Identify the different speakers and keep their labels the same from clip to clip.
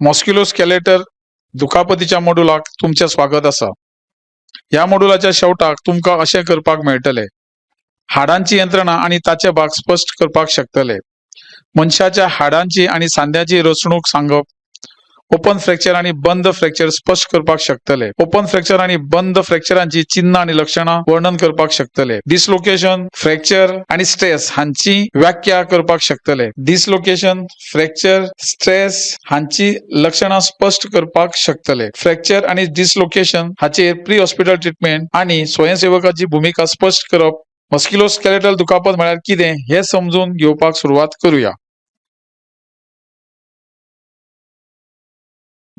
Speaker 1: मॉस्क्युलोस्केलेटल दुखापतीच्या मॉड्यूलाक तुमचे स्वागत असा। या मॉड्यूलाच्या शेवटाक तुमका अशें करपाक मेळटले, हाडांची यंत्रणा आणि ताचे भाग स्पष्ट करपाक शकतले, मनशाच्या हाडांची आणि सांध्याची रचणूक सांगप, ओपन फ्रॅक्चर आणि बंद फ्रॅक्चर स्पष्ट करपाक शकतले, ओपन फ्रॅक्चर आणि बंद फ्रॅक्चरांची चिन्ह आणि लक्षणां वर्णन करपाक शकतले, डिस्लोकेशन, फ्रॅक्चर आणि स्ट्रेस हांची व्याख्या करपाक शकतले, डिस्लोकेशन, फ्रॅक्चर, स्ट्रेस हांची लक्षणां स्पष्ट करपाक शकतले, फ्रॅक्चर आणि डिस्लोकेशन हाचेर प्री हॉस्पिटल ट्रीटमेंट आणि स्वयंसेवकाची भूमिका स्पष्ट करप। मस्क्युलोस्केलेटल दुखापत म्हळ्यार कितें हे समजून घेवपाक सुरवात करूया।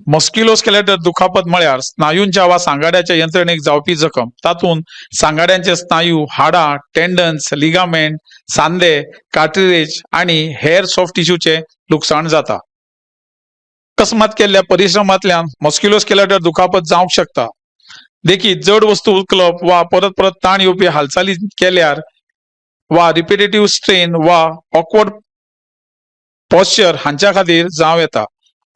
Speaker 1: मस्क्युलोस्केलेटल दुखापत म्हळ्यार स्नायूंच्या वा सांगाड्याच्या यंत्रणेक जावपी जखम। तातूंत सांगाड्यांचे स्नायू, हाडां, टेंडन्स, लिगामेंट, सांधे, कार्टिलेज आणि हेर सॉफ्ट टिश्यूचे लुकसाण जाता। अकस्मात केल्ल्या परिश्रमांतल्यान मस्क्युलोस्केलेटल दुखापत जावंक शकता। देखीक जड वस्तू उखलप वा परत परत ताण येवपी हालचाली केल्यार वा रिपिटेटिव्ह स्ट्रेन वा ऑकवर्ड पॉस्चर हांच्या खातीर जावं येता।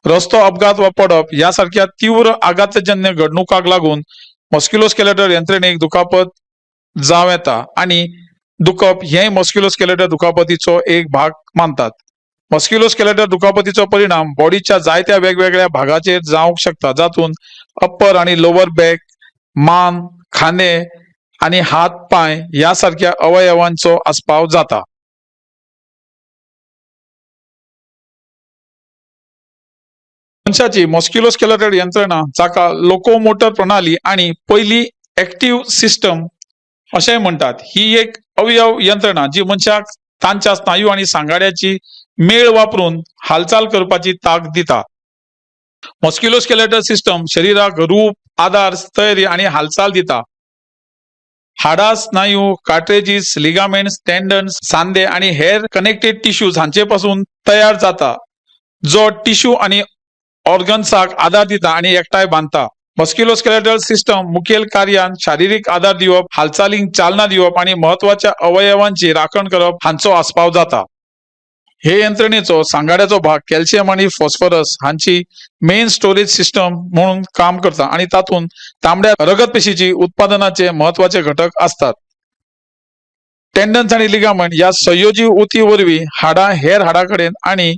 Speaker 1: रस्तो अपघात वा पडप यासारख्या तीव्र आघातजन्य घडणुकांक लागून मस्क्युलोस्केलेटल यंत्रणेक दुखापत जावं येता आणि दुखप हें मस्क्युलोस्केलेटल दुखापतीचो एक भाग मानतात। मस्क्युलोस्केलेटल दुखापतीचो परिणाम बॉडीच्या जायत्या वेगवेगळ्या भागांचेर जावंक शकता, जातून अप्पर आणि लोअर बॅक, मान, खांदे आणि हात पाय यासारख्या अवयवांचो आस्पाव जाता। मनशाची मस्क्युलोस्केलेटल यंत्रणा, जाका लोकोमोटर प्रणाली आणि पयली ऍक्टिव्ह सिस्टम अशें म्हणटात, ही एक अवयव यंत्रणा जी मनशाक तांच्या स्नायू आणि सांगाड्याची मेळ वापरून हालचाल करपाची तांक दिता। मस्क्युलोस्केलेटल सिस्टम शरीराक रूप, आधार, स्थैर्य आणि हालचाल दिता। हाडा, स्नायू, कार्ट्रेजीस, लिगामेंट्स, टेंडन्स, सांधे आणि हेर कनेक्टेड टिश्यूज हांचे पासून तयार जाता, जो टिश्यू आणि ऑर्गन्साक आधार दिता आणि एकठांय बांधता। मस्क्युलोस्केलेटल सिस्टम मुखेल कार्यान शारीरिक आधार दिवप, हालचालींक चालना दिवप आणि महत्वाच्या अवयवांची राखण करप हांचो आस्पाव जाता। हे यंत्रणेचो सांगाड्याचो भाग कॅल्शियम आणि फॉस्फरस हांची मेन स्टोरेज सिस्टम म्हणून काम करता आणि तातूंत तांबड्या रगत पेशीची उत्पादनाचे महत्वाचे घटक असतात। टेंडन्स आणि लिगामेंट या संयोजी उती वरवीं हाडां हेर हाडाकडेन आणि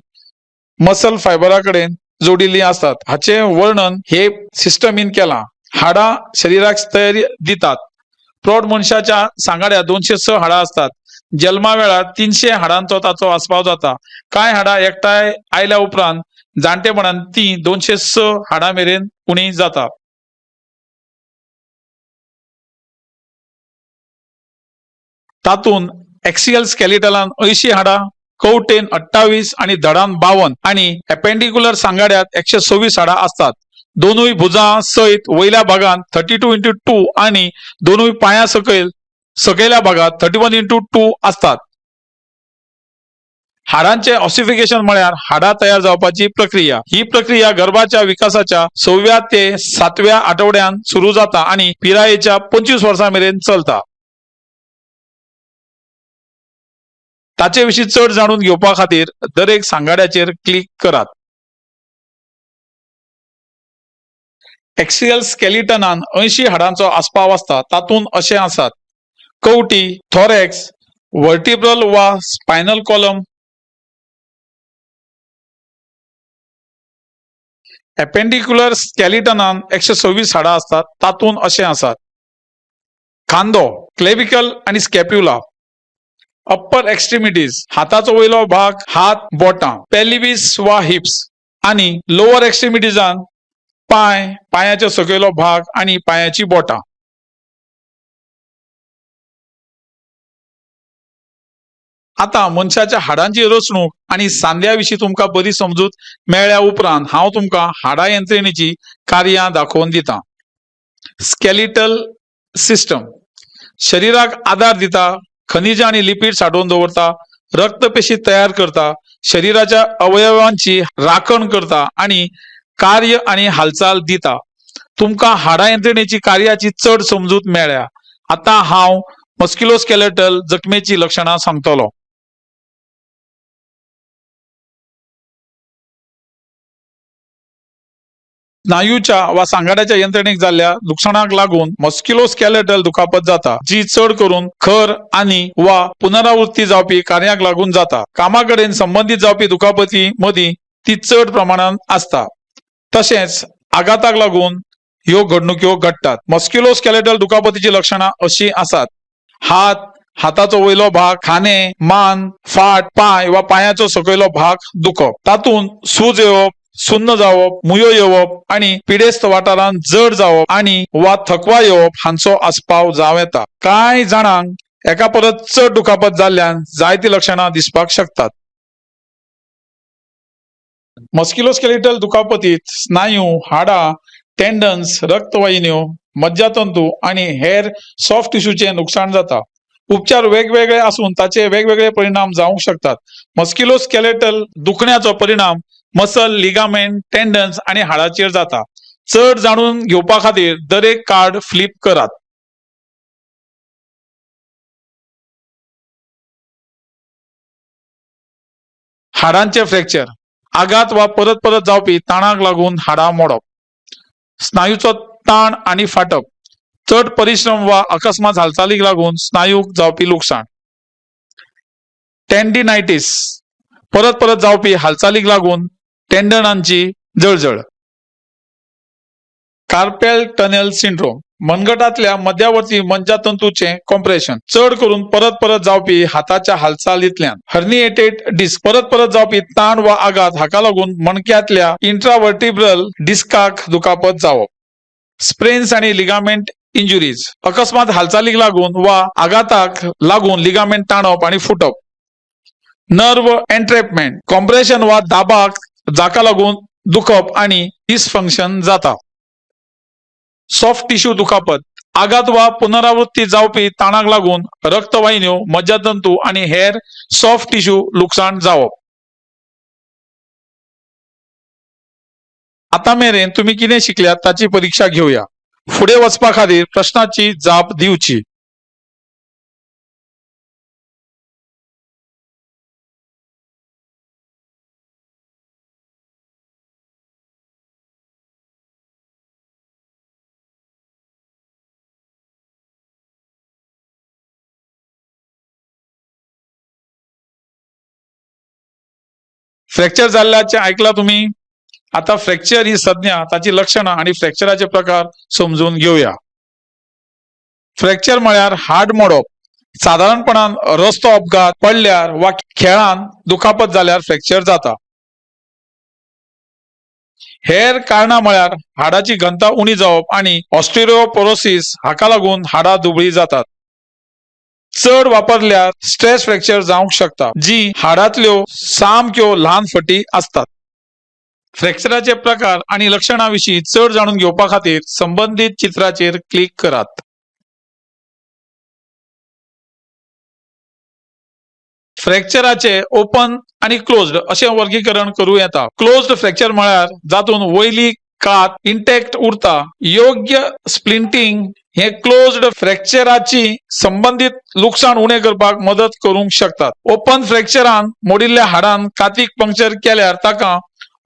Speaker 1: मसल फायबराकडेन जोडिल्लीं असतात। हाचे वर्णन हे सिस्टमीन केला। हाडां शरीराक स्थैर्य दितात। प्रौढ मनशाच्या सांगाड्यात 206 हाडां असतात। जल्मा वेळार 300 हाडांचो ताचो आस्पाव जाता। कांय हाडां एकठांय आयल्या उपरांत जाणटेपणांत ती 206 हाडां मेरेन उणी जाता। तातूंत एक्सियल स्केलेटलान 80 हाडां, कवटेन 28 आणि धडान 52 आणि एपेंडिक्युलर सांगाड्यात 126 हाडां असतात। दोनूय भुजां सयत वयल्या भागांत 32x2 आणि दोनूय पांयां सकयल्या भागात 31x2 असतात। हाडांचे ऑसिफिकेशन म्हळ्यार हाडां तयार जावपाची प्रक्रिया। ही प्रक्रिया गर्भाच्या विकासाच्या 6व्या ते 7व्या आठवड्यात सुरू जाता आणि पिरायेच्या 25 वर्सां मेरेन चलता। ताचे विशीं चड जाणून घेवपा खातीर दरेक सांगाड्याचेर क्लिक करात। एक्सियल स्केलिटनान 80 हाडांचो आस्पाव असता। तातूंत अशें आसात: कवटी, थॉरॅक्स, व्हर्टिब्रल वा स्पायनल कॉलम, एपेंडिक्युलर स्केलिटनान 126 हाडां असतात। तातूंत अशें आसात: खांदो, क्लेविकल आणि स्कॅप्युला, अप्पर एक्स्ट्रीमिटीज हाताचो वयलो भाग, हात, बोटां, पेल्विस वा हिप्स आणि लोअर एक्स्ट्रीमिटीजान पाय, पांयाचो सकयलो भाग आणि पांयाची बोटां। आता मनशाच्या हाडांची रचणूक आणि सांध्या विशीं तुमकां बरी समजूत मेळ्ळ्या उपरांत हांव तुमकां हाडा यंत्रणेची कार्यां दाखोवन दितां। स्केलिटल सिस्टम शरीराक आधार दिता, खनिजां आणि लिपिड साठोवन दवरता, रक्तपेशी तयार करता, शरीराच्या अवयवांची राखण करता आणि कार्य आणि हालचाल दिता। तुमकां हाडा यंत्रणेची कार्याची चड समजूत मेळ्ळ्या। आता हांव मस्क्युलोस्केलेटल जखमेची लक्षणां सांगतलो। स्नायूच्या वा सांगाड्याच्या यंत्रणेक जाल्ल्या नुकसानाक लागून मस्क्युलोस्केलेटल दुखापत जाता, जी चढ करून खर आणि वा पुनरावृत्ती जावपी कार्याक लागून जाता. कामाकडेन संबंधित जावपी दुखापती मदीं ती चड प्रमाणात असता. तशेंच आघाताक लागून ह्यो घडणुक्यो घडटात. मस्क्युलोस्केलेटल दुखापतीची लक्षणां अशी आसात: हाताचो वयलो भाग, खाणे, मान, फाट, पाय वा पायाचो सकयलो भाग दुखप. तातूंत सूज येवप, सुन्न जावप, मुयो येवप आणि पिडेस्त वाठारांत जड जावप आणि वा थकवा येवप हांचो आस्पाव जावं येता. कांय जाणांक एका परस चड दुखापत जाल्ल्यान जायती लक्षणां दिसपाक शकतात. मस्क्युलोस्केलेटल दुखापतीत स्नायू, हाडां, टेंडन्स, रक्तवाहिन्यो, मज्जातंतू आणि हेर सॉफ्ट टिश्यूचे नुकसाण जाता. उपचार वेगवेगळे असून ताचे वेगवेगळे परिणाम जावंक शकतात. मस्क्युलोस्केलेटल दुखण्याचो परिणाम मसल, लिगामेंट, टेंडन्स आणि हाडाचेर जाता. चड जाणून घेवपा खातीर दरेक कार्ड फ्लिप करात. हाडांचे फ्रॅक्चर, आघात वा परत परत जावपी ताणाक लागून हाडां मोडप. स्नायूचो ताण आणि फाटप, चड परिश्रम वा अकस्मात हालचालीक लागून स्नायूक जावपी लुकसाण. टेंडिनायटीस, परत परत जावपी हालचालीक लागून टेंडनांची जळजळ. कार्पेल टनेल सिंड्रोम, मनगटातल्या मध्यावर्ती मज्जातंतूचे कॉम्प्रेशन, चड करून परत परत जावपी हाताच्या हालचालींतल्यान. हर्निएटेड डिस्क, परत परत जावपी ताण वा आघात हाका लागून मणक्यातल्या इंट्रावर्टिब्रल डिस्काक दुखापत जावप. स्प्रेन्स आणि लिगामेंट इंजुरीज, अकस्मात हालचालीक लागून वा आघाताक लागून लिगामेंट ताणप आणि फुटप. नर्व एन्ट्रॅपमेंट, कॉम्प्रेशन वा दाबाक जाका लागून दुखप आणि डिसफंक्शन जाता. सॉफ्ट टिश्यू दुखापत, आघात वा पुनरावृत्ती जावपी ताणाक लागून रक्तवाहिन्यो, मज्जातंतू आणि हेर सॉफ्ट टिश्यू लुकसाण जावप. आता मेरेन तुम्ही कितें शिकल्यात ताची परीक्षा घेवया. फुडें वचपा खातीर प्रश्नाची जाप दिवची. फ्रॅक्चर जाल्ल्याचे आयकला तुम्ही. आता फ्रॅक्चर ही संज्ञा, ताची लक्षणां आणि फ्रॅक्चराचे प्रकार समजून घेवया. फ्रॅक्चर म्हळ्यार हाड मोडप. साधारणपणान रस्तो अपघात, पडल्यार वा खेळांत दुखापत जाल्यार फ्रॅक्चर जाता. हेर कारणां म्हळ्यार हाडाची घनता उणी जावप आणि ऑस्टिओपोरोसिस हाका लागून हाडां दुबळी जातात. चड वापरल्यार स्ट्रेस फ्रॅक्चर जावंक शकता, जी हाडांतल्यो सामक्यो ल्हान फटी असतात. फ्रॅक्चराचे प्रकार आणि लक्षणांविषयी चड जाणून घेवपा खातीर संबंधित चित्राचेर क्लिक करात. फ्रॅक्चराचे ओपन आणि क्लोज्ड असे वर्गीकरण करूं येता. क्लोज्ड फ्रॅक्चर म्हळ्यार जातून वयली कात इंटॅक्ट उरता. योग्य स्प्लिंटिंग हे क्लोज्ड फ्रॅक्चराची संबंधित लुकसाण उणें करपाक मदत करूंक शकतात. ओपन फ्रॅक्चरान मोडिल्ल्या हाडांत कातीक पंक्चर केल्यार ताका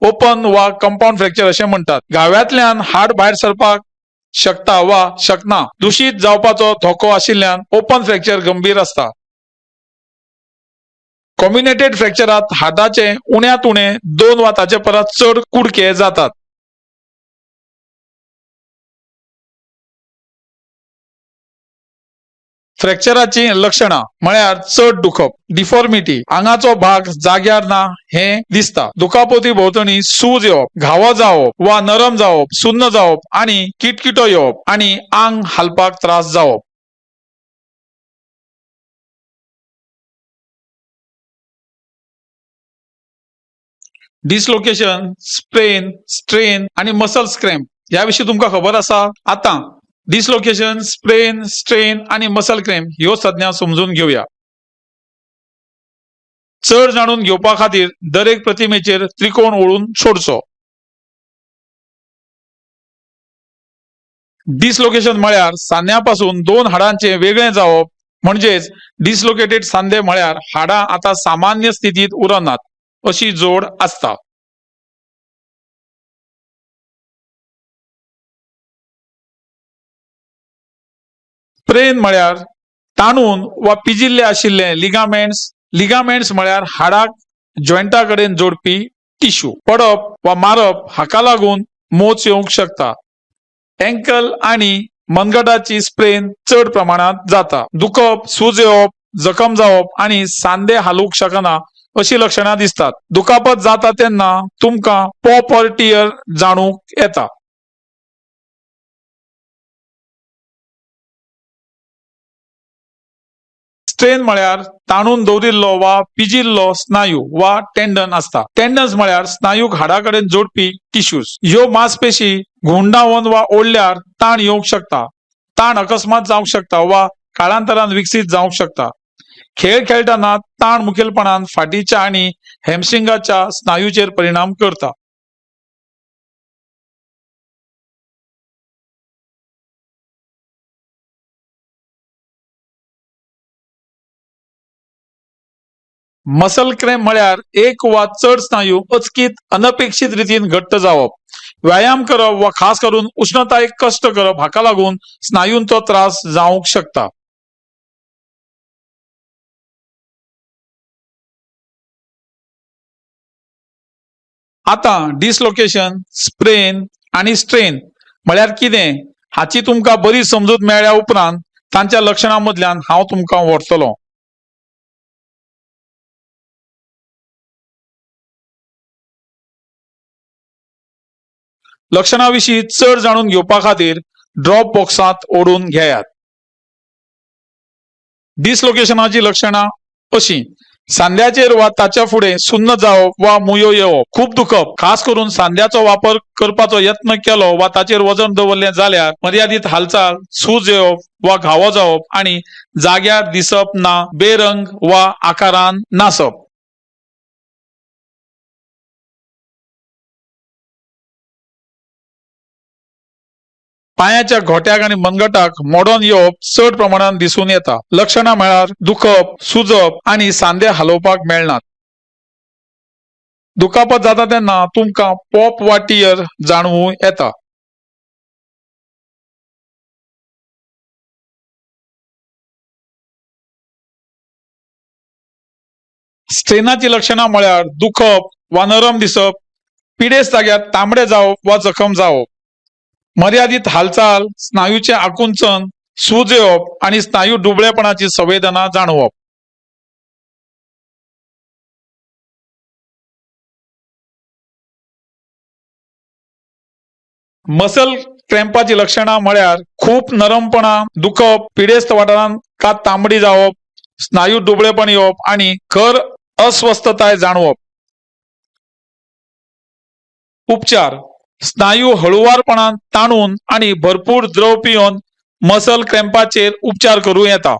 Speaker 1: ओपन वा कंपाऊंड फ्रॅक्चर असे म्हणटात. घाव्यातल्यान हाड भायर सरपाक शकता वा शकना. दूषित जावपाचो धोको आशिल्ल्यान ओपन फ्रॅक्चर गंभीर असता. कॉम्युनेटेड फ्रॅक्चरात हाडाचे उण्यांत उणे 2 वा ताचे परस चड कुडके जातात. फ्रॅक्चराची लक्षणां म्हळ्यार चड दुखप, डिफॉर्मिटी, आंगाचो भाग जाग्यार ना हे दिसता. दुखापती भोंवतणी सूज येवप, घावो जावप वा नरम जावप, सुन्न जावप आणि किटकिटो येवप आणि आंग हालपाक त्रास जावप. डिसलोकेशन, स्प्रेन, स्ट्रेन आणि मसल क्रॅम्प याविषयी तुमका खबर आसा. आता डिसलोकेशन, स्प्रेन, स्ट्रेन आणि मसल क्रॅम्प ह्यो संज्ञा समजून घेवया. चड जाणून घेवपा खातीर दरेक प्रतिमेचेर त्रिकोण ओळून सोडचो. डिसलोकेशन म्हळ्यार सांध्यापासून 2 हाडांचे वेगळे जावप. म्हणजेच डिसलोकेटेड सांधे म्हळ्यार हाडां आता सामान्य स्थितीत उरनात अशी जोड असता. स्प्रेन म्हळ्यार ताणून वा पिजिल्ले आशिल्ले लिगामेंट्स म्हळ्यार हाडाक जॉइंटा कडेन जोडपी टिश्यू. पडप वा मारप हाका लागून मोच येवंक शकता. एंकल आणि मनगटाची स्प्रेन चड प्रमाणात जाता. दुखप, सूज येवप, जखम जावप आणि सांधे हालूंक शकना अशी लक्षणां दिसतात. दुखापत जाता तेन्ना तुमकां पॉप ऑर टियर जाणूक येता. स्ट्रेन म्हळ्यार ताणून दवरिल्लो वा पिजिल्लो स्नायू वा टेंडन असता. टेंडन्स म्हळ्यार स्नायूक हाडा कडेन जोडपी टिश्यूज. ह्यो मांसपेशी घुंवडावन वा ओडल्यार ताण येवंक शकता. ताण अकस्मात जावंक शकता वा काळांतरान विकसीत जावंक शकता. खेळ खेळटाना ताण मुखेलपणान फाटीच्या आणि हॅमस्ट्रिंगाच्या स्नायूचेर परिणाम करता. मसल क्रॅम्प म्हळ्यार एक वा चड स्नायू अचकीत अनपेक्षीत रितीन घट्ट जावप. व्यायाम करप वा खास करून उष्णतायेक कश्ट करप हाका लागून स्नायूंचो त्रास जावंक शकता. आता डिसलोकेशन, स्प्रेन आणि स्ट्रेन म्हळ्यार कितें हाची तुमकां बरी समजूत मेळ्ळ्या उपरांत तांच्या लक्षणां मदल्यान हांव तुमकां व्हरतलो. लक्षणां विशीं चड जाणून घेवपा खातीर ड्रॉप बॉक्सांत ओडून घेयात. डिसलोकेशनाची लक्षणां अशीं: सांध्याचेर वा ताच्या फुडें सुन्न जावप वा मुयो येवप, खूब दुखप, खास करून सांध्याचो वापर करपाचो यत्न केलो वा ताचेर वजन दवरलें जाल्यार, मर्यादीत हालचाल, सूज येवप वा घावो जावप आणि जाग्यार दिसप ना, बेरंग वा आकारान नासप. पांयाच्या घोट्याक आणि मनगटाक मोडोन येवप चड प्रमाणात दिसून येता. लक्षणां म्हळ्यार दुखप, सुजप आणि सांधे हालोवपाक मेळनात. दुखापत जाता तेन्ना तुमकां पॉप वा टियर जाणवू येता. स्ट्रेनाची लक्षणां म्हळ्यार दुखप वा नरम दिसप, पिडेस्त जाग्यार तांबडे जावप वा जखम जावप, मर्यादीत हालचाल, स्नायूचे आकुंचन, सूज येवप आणि स्नायू दुबळेपणाची संवेदना जाणवप. मसल क्रॅम्पाची लक्षणां म्हळ्यार खूप नरमपणा, दुखप, पिडेस्त वाठारांत कात तांबडी जावप, स्नायू दुबळेपण येवप आणि खर अस्वस्थताय जाणवप. उपचार: स्नायू हळुवारपणान ताणून आणि भरपूर द्रव पिवन मसल क्रॅम्पाचेर उपचार करूं येता.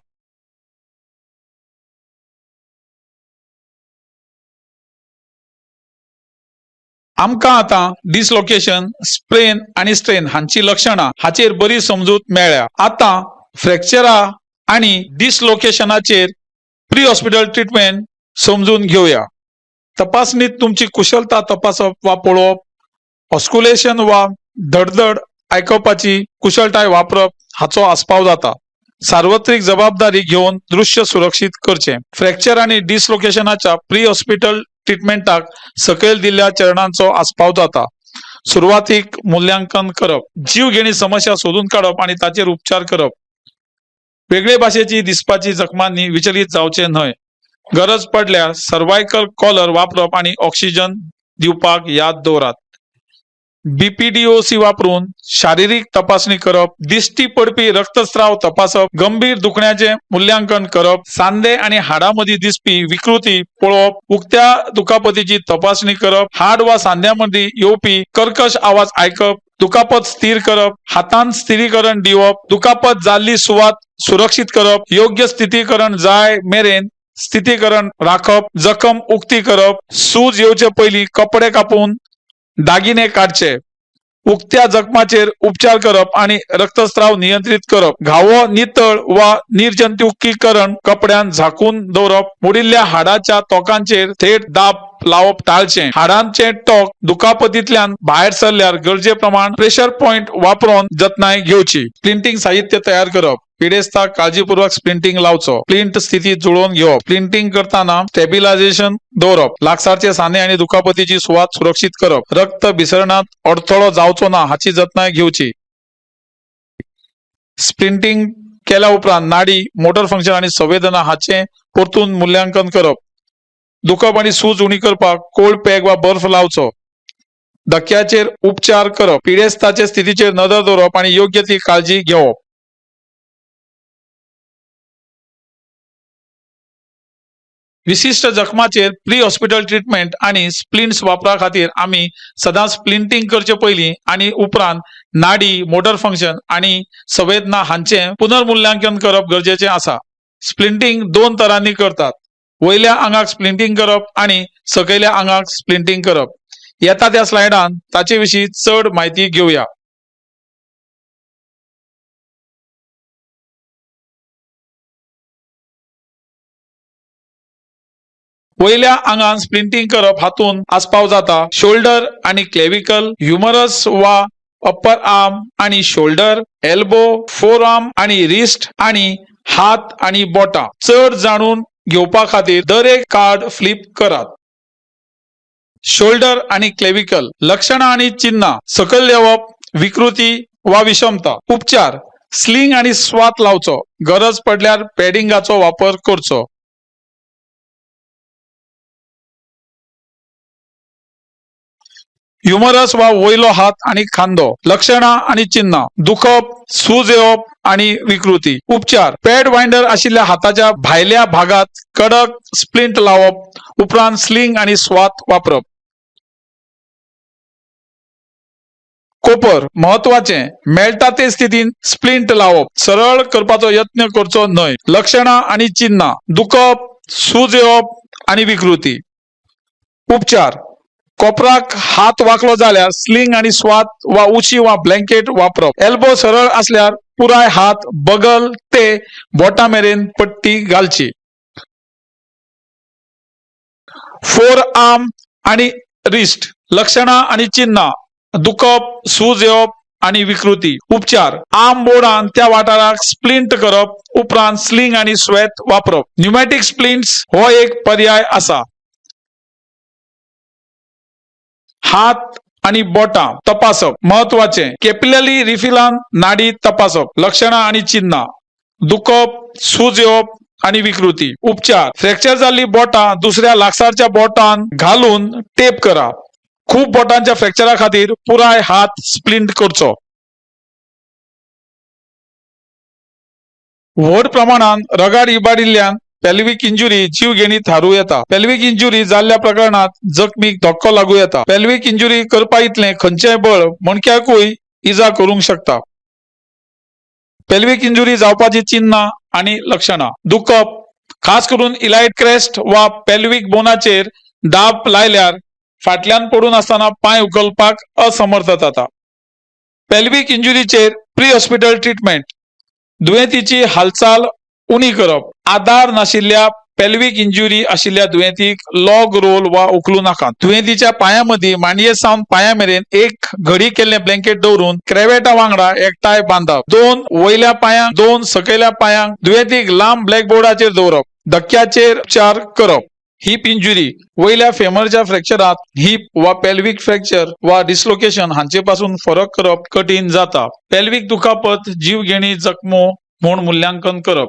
Speaker 1: आमकां आतां डिसलोकेशन, स्प्रेन आणि स्ट्रेन हांची लक्षणां हाचेर बरी समजूत मेळ्ळ्या. आतां फ्रॅक्चरा आणि डिसलोकेशनाचेर प्री हॉस्पिटल ट्रीटमेंट समजून घेवया. तपासणीत तुमची कुशलता तपासप वा पळोवप, ऑस्कुलेशन वा धडधड आयकपाची कुशळटाय वापरप हाचो आस्पाव जाता. सार्वत्रिक जबाबदारी घेवन दृश्य सुरक्षीत करचें. फ्रॅक्चर आणि डिसलोकेशनाच्या प्री हॉस्पिटल ट्रीटमेंटाक सकयल दिल्ल्या चरणांचो आस्पाव जाता. सुरवातीक मूल्यांकन करप, जीव घेणी समस्या सोदून काडप आणि ताचेर उपचार करप, वेगळे भाशेची दिसपाची जखमांनी विचलित जावचे न्हय. गरज पडल्यार सर्वायकल कॉलर वापरप आणि ऑक्सिजन दिवपाक याद दवरात. BPDOC वापरून शारीरिक तपासणी करप, दिश्टी पडपी रक्तस्राव तपासप, गंभीर दुखण्याचे मूल्यांकन करप, सांधे आणि हाडां मदीं दिसपी विकृती पळोवप, उक्त्या दुखापतीची तपासणी करप, हाड वा सांध्या मदीं येवपी कर्कश आवाज आयकप, दुखापत स्थिर करप, हातांत स्थिरीकरण दिवप, दुखापत जाल्ली सुवात सुरक्षीत करप, योग्य स्थितीकरण जाय मेरेन स्थितीकरण राखप, जखम उक्ती करप, सूज येवचे पयलीं कपडे कापून दागिने काडचे, उक्त्या जखमाचेर उपचार करप आणि रक्तस्राव नियंत्रित करप, घावो नितळ वा निर्जंतुकीकरण कपड्यान झाकून दवरप, मोडिल्ल्या हाडाच्या तोकांचेर थेट दाब लावप टाळचें, हाडांचे टोक दुखापतींतल्यान भायर सरल्यार गरजे प्रमाण प्रेशर पॉइंट वापरून जतनाय घेवची. प्रिंटिंग साहित्य तयार करप, पिडेस्ताक काळजीपूर्वक स्प्लिंटिंग लावचो, प्लिंट स्थितीत जुळवून घेवप, प्लिंटिंग करताना स्टेबिलायझेशन दवरप, लागसारचे साने आणि दुखापतीची सुवात सुरक्षित करप, रक्त भिसरणात अडथळो जावचो ना हाची जतनाय घेवची. स्प्लिंटिंग केल्या उपरांत नाडी, मोटर फंक्शन आणि संवेदना हाचे परतून मूल्यांकन करप, दुखप आणि सूज उणी करपाक कोल्ड पॅक वा बर्फ लावचो, धक्क्याचेर उपचार करप, पिडेस्ताचे स्थितीचेर नदर दवरप आणि योग्य ती काळजी घेवप. विशिष्ट जखमाचेर प्री हॉस्पिटल ट्रीटमेंट आणि स्प्लिंट्स वापरा खातीर आमी सदांच स्प्लिंटिंग करचे पयलीं आणि उपरांत नाडी, मोटर फंक्शन आणि संवेदना हांचे पुनर्मुल्यांकन करप गरजेचें आसा. स्प्लिंटिंग 2 तरांनी करतात. वयल्या आंगाक स्प्लिंटिंग करप आणि सकयल्या आंगाक स्प्लिंटिंग करप. येता त्या स्लायडान ताचे विशीं चड म्हायती घेवया. वयल्या आंगान स्प्लिंटिंग करप हातून आस्पाव जाता शोल्डर आणि क्लेविकल, ह्युमरस वा अप्पर आर्म आणि शोल्डर, एल्बो, फोर आर्म आणि रिस्ट आणि हात आणि बोटां. चड जाणून घेवपा खातीर दर एक कार्ड फ्लिप करात. शोल्डर आणि क्लेविकल लक्षणां आणि चिन्हां: सकयल देंवप, विकृती वा विषमता. उपचार: स्लिंग आणि स्वात लावचो, गरज पडल्यार पॅडिंगाचो वापर करचो. ह्युमरस वा वयलो हात आणि खांदो. लक्षणां आणि चिन्हां: दुखप, सूज येवप आणि विकृती. उपचार: पॅड वाइंडर आशिल्ल्या हाताच्या भायल्या भागात कडक स्प्लिंट लावप, उपरांत स्लिंग आणि स्वात वापरप. कोपर महत्वाचे: मेळटा ते स्थितीन स्प्लिंट लावप, सरळ करपाचो यत्न करचो न्हय. लक्षणां आणि चिन्हां: दुखप, सूज येवप आणि विकृती. उपचार: कोपराक हात वाकलो जाल्यार स्लिंग आणि स्वात वा उशी वा ब्लँकेट वापरप. एल्बो सरळ असल्यार पुराय हात बगल ते बोटां मेरेन पट्टी घालची. फोर आर्म आणि रिस्ट. लक्षणां आणि चिन्हां: दुखप, सूज येवप आणि विकृती. उपचार: आर्म बोर्डान त्या वाठाराक स्प्लिंट करप, उपरांत स्लिंग आणि स्वॅत वापरप. न्यूमॅटिक स्प्लिंट्स हो एक पर्याय आसा. हात आणि बोटां तपासप महत्वाचे: कॅपिलरी रिफिलान नाडी तपासप. लक्षणां आणि चिन्हां: दुखप, सूज येवप आणि विकृती. उपचार: फ्रॅक्चर जाल्ली बोटां दुसऱ्या लागसारच्या बोटान घालून टेप करा. खूप बोटांच्या फ्रॅक्चरा खातीर पुराय हात स्प्लिंट करचो. व्हड प्रमाणान रगार इबाडिल्ल्यान पेल्विक इंजुरी जीव घेणी थारू येता. पेल्विक इंजुरी जाल्ल्या प्रकरणात जखमीक धक्को लागू येता. पेल्विक इंजुरी करपा इतले खंयचेय बळ मणक्याकूय इजा करूंक शकता. पेल्विक इंजुरी जावपाची चिन्हां आणि लक्षणां: दुखप, खास करून इलाइट क्रेस्ट वा पेल्विक बोनाचेर दाब लायल्यार फाटल्यान पडून आसतना पाय उखलपाक असमर्थ जाता. पेल्विक इंजुरीचेर प्री हॉस्पिटल ट्रीटमेंट: दुयेंतीची हालचाल उणी करप. आधार नाशिल्ल्या पेल्विक इंजुरी आशिल्ल्या दुयेंतीक लॉग रोल वा उखलू नाकात. दुयेंतीच्या पायां मदीं मांडये सावन पायां मेरेन एक घडी केल्ले ब्लँकेट दवरून क्रेवेटा वांगडा एकठांय बांदप. 2 वयल्या पांयांक 2 सकयल्या पांयांक दुयेंतीक लांब ब्लॅकबोर्डाचेर दवरप. धक्क्याचेर उपचार करप. हिप इंजुरी: वयल्या फेमरच्या फ्रॅक्चरात हिप वा पेल्विक फ्रॅक्चर वा डिस्लोकेशन हांचे पासून फरक करप कठीण जाता. पेल्विक दुखापत जीव घेणी जखमो म्हूण मूल्यांकन करप.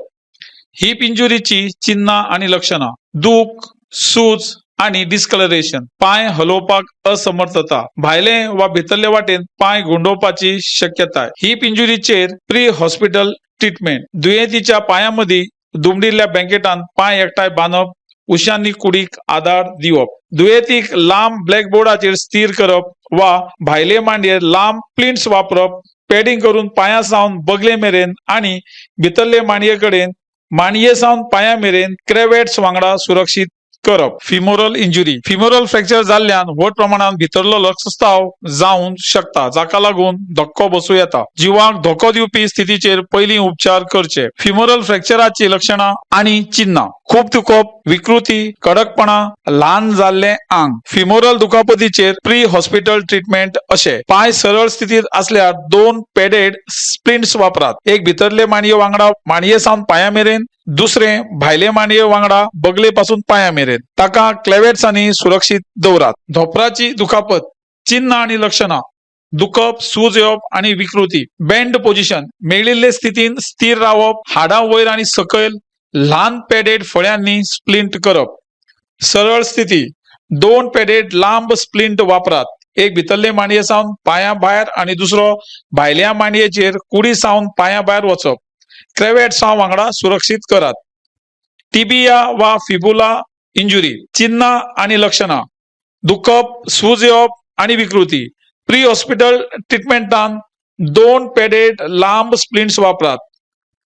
Speaker 1: हिप इंजुरीची चिन्हां आणि लक्षणां: दूख, सूज आणि डिस्कलरेशन. पाय हलोवपाक असमर्थता. भायले वा भितरले वाटेन पाय गुंडोवपाची शक्यताय. हिप इंजुरीचेर प्री हॉस्पिटल ट्रीटमेंट: दुयेंतीच्या पायां मदीं दुमडिल्ल्या ब्लँकेटान पाय एकठांय बांदप, उशांनी कुडीक आधार दिवप. दुयेंतीक लांब ब्लॅकबोर्डाचेर स्थिर करप वा भायले मांडयेर लांब प्लिंट्स वापरप. पॅडिंग करून पायां सावन बगले मेरेन आणि भितरले मांडये कडेन मांडये सावन पायां मेरेन क्रेवेट्स वांगडा सुरक्षीत करप. फिमोरल इंजुरी: फिमोरल फ्रॅक्चर जाल्ल्यान व्हड प्रमाणात भितरलो रक्तस्राव जावंक शकता, जाका लागून धक्को बसूं येता. जिवाक धोको दिवपी स्थितीचेर पयलीं उपचार करचे. फिमोरल फ्रॅक्चराची लक्षणां आणि चिन्हां: खूप दुखप, विकृती, कडकपणा, ल्हान जाल्ले आंग, फिमोरल दुखापतीचेर प्री हॉस्पिटल ट्रीटमेंट अशे. पाय सरळ स्थितीत असल्यार 2 पॅडेड स्प्लिंट्स वापरात. एक भितरले माणये वांगडा माणये सावन पांया मेरेन, दुसरे भायले माणये वांगडा बगले पासून पांया मेरेन. ताका क्लेवेट्सांनी सुरक्षीत दवरात. धोपराची दुखापत, चिन्ह आणि लक्षणां: दुखप, सूज येवप आणि विकृती. बेंड पोझिशन, मेळिल्ले स्थितीन स्थिर रावप, हाडां वयर आणि सकयल, ल्हान पॅडेड फळ्यांनी स्प्लिंट करप. सरळ स्थिती, 2 पॅडेड लांब स्प्लिंट वापरात. एक भितरले माणये सावन पांया भायर आणि दुसरो भायल्या माणयेचेर कुडी सावन पांया भायर वचप. क्रेवेट्सां वांगडा सुरक्षीत करात. टिबिया वा फिबुला इंजुरी, चिन्ह आणि लक्षणां: दुखप, सूज येवप आणि विकृती. प्री हॉस्पिटल ट्रीटमेंटान 2 पॅडेड लांब स्प्लिंट्स वापरात.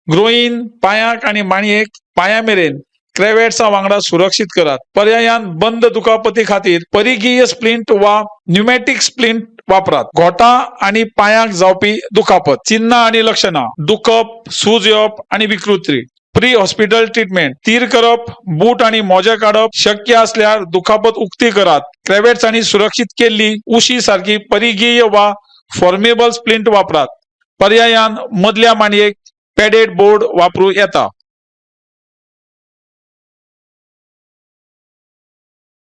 Speaker 1: ग्रोइन, पांयाक आणि माणयेक पांया मेरेन क्रेवेट्सां वांगडा सुरक्षीत करात. पर्यायान बंद दुखापती खातीर परिघीय स्प्लिंट वा न्यूमॅटिक स्प्लिंट वापरात. घोटां आणि पांयाक जावपी दुखापत, चिन्ह आणि लक्षणां: दुखप, सूज येवप आणि विकृती. प्री हॉस्पिटल ट्रीटमेंट: स्थिर करप, बूट आणि मोजे काडप, शक्य असल्यार दुखापत उक्ती करात. क्रेवेट्सांनी सुरक्षीत केल्ली उशी सारखी परिघीय वा फॉर्मेबल स्प्लिंट वापरात. पर्यायान मदल्या माणयेक पॅडेड बोर्ड वापरूं येता.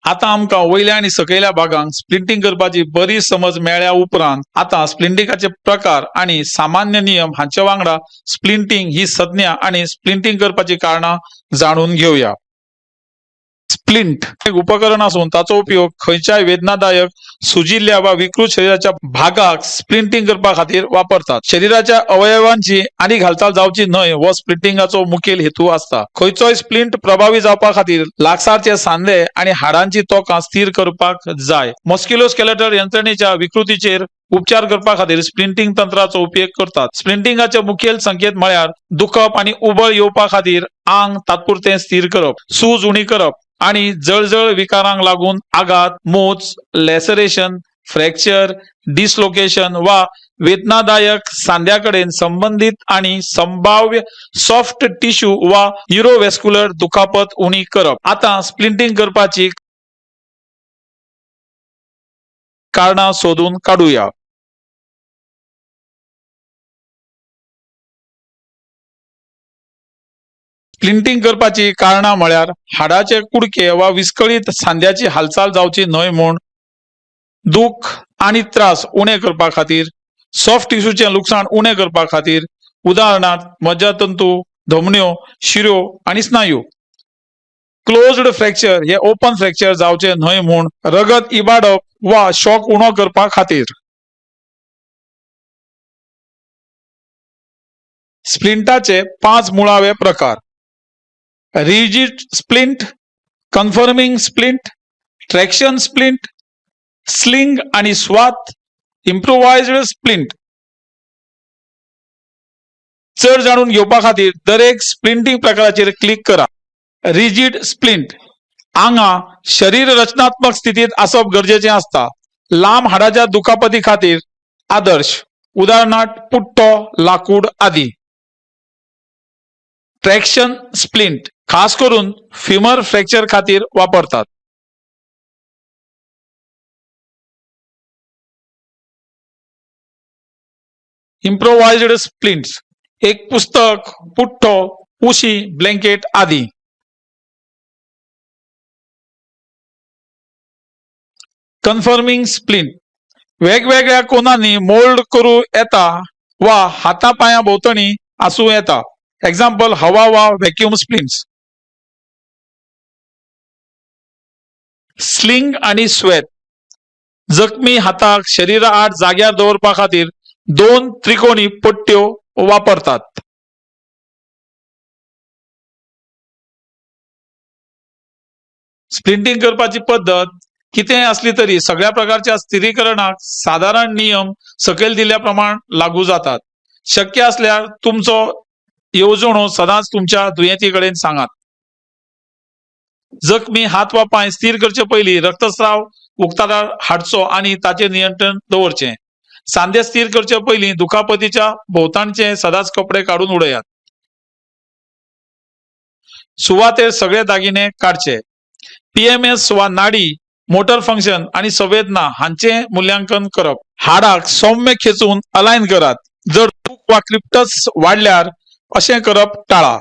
Speaker 1: आता आमकां वयल्या आणि सकयल्या भागांक स्प्लिंटिंग करपाची बरी समज मेळ्या उपरांत आता स्प्लिंटिंगाचे प्रकार आणि सामान्य नियम हांचे वांगडा स्प्लिंटिंग ही संज्ञा आणि स्प्लिंटिंग करपाची कारणां जाणून घेवया. स्प्लिंट एक उपकरण असून ताचो उपयोग खंयच्याय वेदनादायक, सुजिल्ल्या वा विकृत शरीराच्या भागाक स्प्लिंटिंग करपा खातीर वापरतात. शरीराच्या अवयवांची आनी घालचाल जावची न्हय हो स्प्लिंटिंगाचो मुखेल हेतू असता. खंयचोय स्प्लिंट प्रभावी जावपा खातीर लागसारचे सांधे आणि हाडांची तोंकां स्थिर करपाक जाय. मस्क्युलोस्केलेटल यंत्रणेच्या विकृतीचेर उपचार करपा खातीर स्प्लिंटिंग तंत्राचो उपयोग करतात. स्प्लिंटिंगाचे मुखेल संकेत म्हळ्यार दुखप आणि उबळ येवपा खातीर आंग तात्पुरते स्थिर करप, सूज उणी करप आणि जळजळ विकारांक लागून आघात, मोच, लॅसरेशन, फ्रॅक्चर, डिस्लोकेशन वा वेदनादायक सांध्याकडेन संबंधित आणि संभाव्य सॉफ्ट टिश्यू वा न्यूरोव्हेस्क्युलर दुखापत उणी करप. आता स्प्लिंटिंग करपाची कारणां सोदून काडूया. स्प्लिंटिंग करपाची कारणां म्हळ्यार हाडाचे कुडके वा विस्कळीत सांध्याची हालचाल जावची न्हय म्हूण, दुख आणि त्रास उणे करपा खातीर, सॉफ्ट टिश्यूचे लुकसाण उणे करपा खातीर, उदाहरणार्थ मज्जातंतू, धमन्यो, शिरो आणि स्नायू. क्लोज्ड फ्रॅक्चर हे ओपन फ्रॅक्चर जावचे न्हय म्हूण, रगत इबाडप वा शॉक उणो करपा खातीर. स्प्लिंटाचे 5 मुळावे प्रकार: rigid splint, confirming splint, traction splint, sling आणि स्वाथ, इम्प्रोवायज्ड स्प्लिंट. चड जाणून घेवपा खातीर दरेक स्प्लिंटिंग प्रकाराचेर क्लिक करा. रिजिड स्प्लिंट: आंगा शरीर रचनात्मक स्थितीत आसप गरजेचे असता. लांब हाडाच्या दुखापती खातीर आदर्श, उदाहरणार्थ पुट्टो, लाकूड आदी. ट्रॅक्शन स्प्लिंट खास करून फिमर फ्रॅक्चर खातीर वापरतात. इम्प्रोवायज्ड स्प्लिंट्स: एक पुस्तक, पुट्टो, उशी, ब्लँकेट आदी. कन्फर्मिंग स्प्लिंट: वेगवेगळ्या कोनांनी मोल्ड करूं येता वा हातापांया भोंवतणी आसूं येता. एक्झाम्पल हवा वा व्हॅक्यूम स्प्लिंट्स. स्लिंग आणि स्वेथ: जखमी हाताक शरीरा आड जाग्यार दवरपा खातीर 2 त्रिकोणी पट्ट्यो वापरतात. स्प्लिंटिंग करपाची पद्धत कितेंय असली तरी सगळ्या प्रकारच्या स्थिरीकरणाक साधारण नियम सकयल दिल्या प्रमाण लागू जातात. शक्य असल्यार तुमचो येवजणो सदांच तुमच्या दुयेंती कडेन सांगात. जखमी हात वा पाय स्थिर करचे पयलीं रक्तस्राव उक्ताडार हाडचो आणि ताचेर नियंत्रण दवरचें. सांधे स्थिर करचे पयलीं दुखापतीच्या भोवताणचे सदांच कपडे काडून उडयात. सुवातेर सगळे दागिने काढचे. PMS वा नाडी, मोटर फंक्शन आणि संवेदना हांचे मूल्यांकन करप. हाडाक सौम्य खेचून अलाइन करात. जर दूख वा क्लिप्टस वाढल्यार अशें करप टाळा.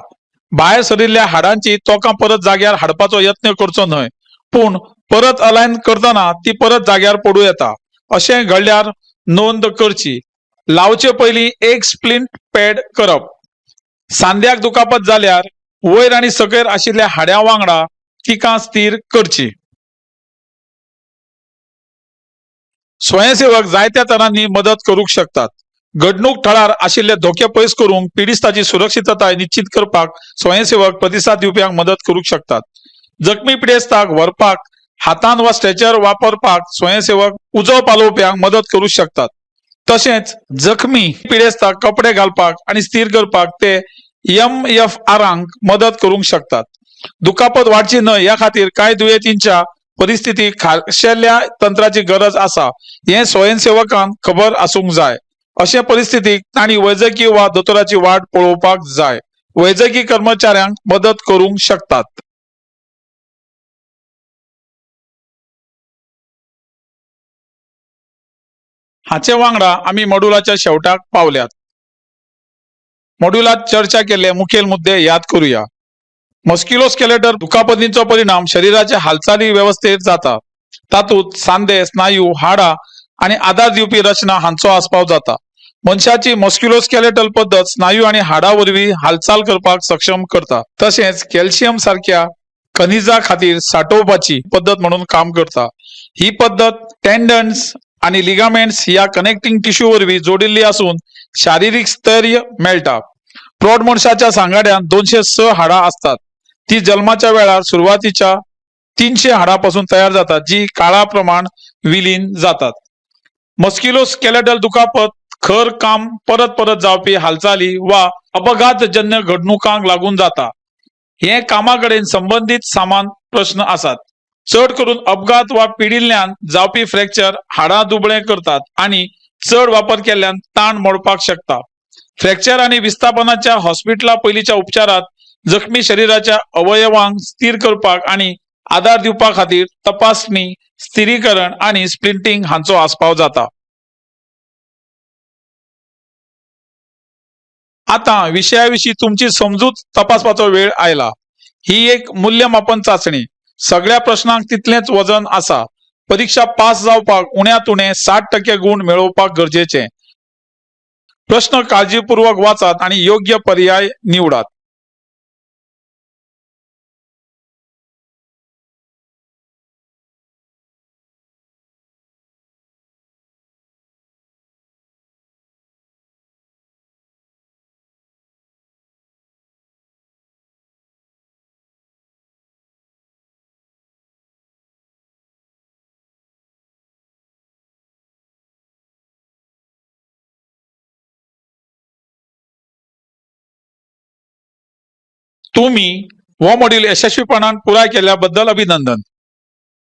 Speaker 1: भायर सरिल्ल्या हाडांची तोकां परत जाग्यार हाडपाचो यत्न करचो न्हय, पूण परत अलाइन करतना ती परत जाग्यार पडूं येता. अशें घडल्यार नोंद करची. लावचे पयलीं एक स्प्लिंट पॅड करप. सांध्याक दुखापत जाल्यार वयर आनी सकयल आशिल्ल्या हाड्या वांगडा तिका स्थिर करची. स्वयंसेवक जायत्या तरांनी मदत करूंक शकतात. घडणूक थळार आशिल्ले धोके पयस करूंक पिडिस्ताची सुरक्षितताय निश्चित करपाक स्वयंसेवक प्रतिसाद दिवप्यांक मदत करूंक शकतात. जखमी पिडेस्ताक व्हरपाक हातान वा स्ट्रेचर वापरपाक स्वयंसेवक उजो पालोवप्यांक मदत करूंक शकतात. तशेंच जखमी पिडेस्ताक कपडे घालपाक आणि स्थिर करपाक ते MFRांक मदत करूंक शकतात. दुखापत वाडची न्हय ह्या खातीर कांय दुयेंतींच्या परिस्थितीक खाशेल्या तंत्राची गरज आसा हे स्वयंसेवकांक खबर आसूंक जाय. अशे परिस्थितीक तांणी वैजकी वा दोतोराची वाट पळोवपाक जाय. वैजकी कर्मचाऱ्यांक मदत करूंक शकतात. हाचे वांगडा आमी मॉड्यूलाच्या शेवटाक पावल्यात. मॉड्यूलात चर्चा केल्ले मुखेल मुद्दे याद करूया. मस्क्युलोस्केलेटल दुखापतींचो परिणाम शरीराच्या हालचाली व्यवस्थेत जाता. तातूंत सांधे, स्नायू, हाडा आणि आधार दिवपी रचना हांचो आस्पाव जाता. मनशाची मस्क्युलोस्केलेटल पद्दत स्नायू आणि हाडा वरवीं हालचाल करपाक सक्षम करता. तशेंच कॅल्शियम सारख्या खनिजा खातीर साठोवपाची पद्दत म्हणून काम करता. ही पद्दत टेंडन्स आणि लिगामेंट्स ह्या कनेक्टिंग टिश्यू वरवीं जोडिल्ली आसून शारीरिक स्थैर्य मेळटा. प्रौढ मनशाच्या सांगाड्यात 206 हाडा असतात. ती जन्माच्या वेळार सुरुवातीच्या 300 हाडांपासून तयार जातात, जी काळाप्रमाण विलीन जातात. मस्क्युलोस्केलेटल दुखापत खर काम परत परत जावपी हालचाली वा अपघातजन्य घडणुकांक लागून जाता. हे कामाकडेन संबंधित समान प्रश्न आसात. चड करून अपघात वा पिडिल्ल्यान जावपी फ्रॅक्चर हाडां दुबळें करतात आणि चड वापर केल्ल्यान ताण मोडपाक शकता. फ्रॅक्चर आणि विस्थापनाच्या हॉस्पिटला पयलींच्या उपचारात जखमी शरीराच्या अवयवांक स्थिर करपाक आणि आधार दिवपा खातीर तपासणी, स्थिरीकरण आणि स्प्लिंटिंग हांचो आस्पाव जाता. आता विशयाविषयी तुमची समजूत तपासपाचो वेळ आयला. ही एक मूल्यमापन चाचणी. सगळ्या प्रश्नांक तितलेच वजन आसा. परीक्षा पास जावपाक उण्यात उणे 60% गुण मेळोवपाक गरजेचे. प्रश्न काळजीपूर्वक वाचात आणि योग्य पर्याय निवडात. तुम्ही हो मॉड्यूल यशस्वीपणान पुराय केल्याबद्दल अभिनंदन.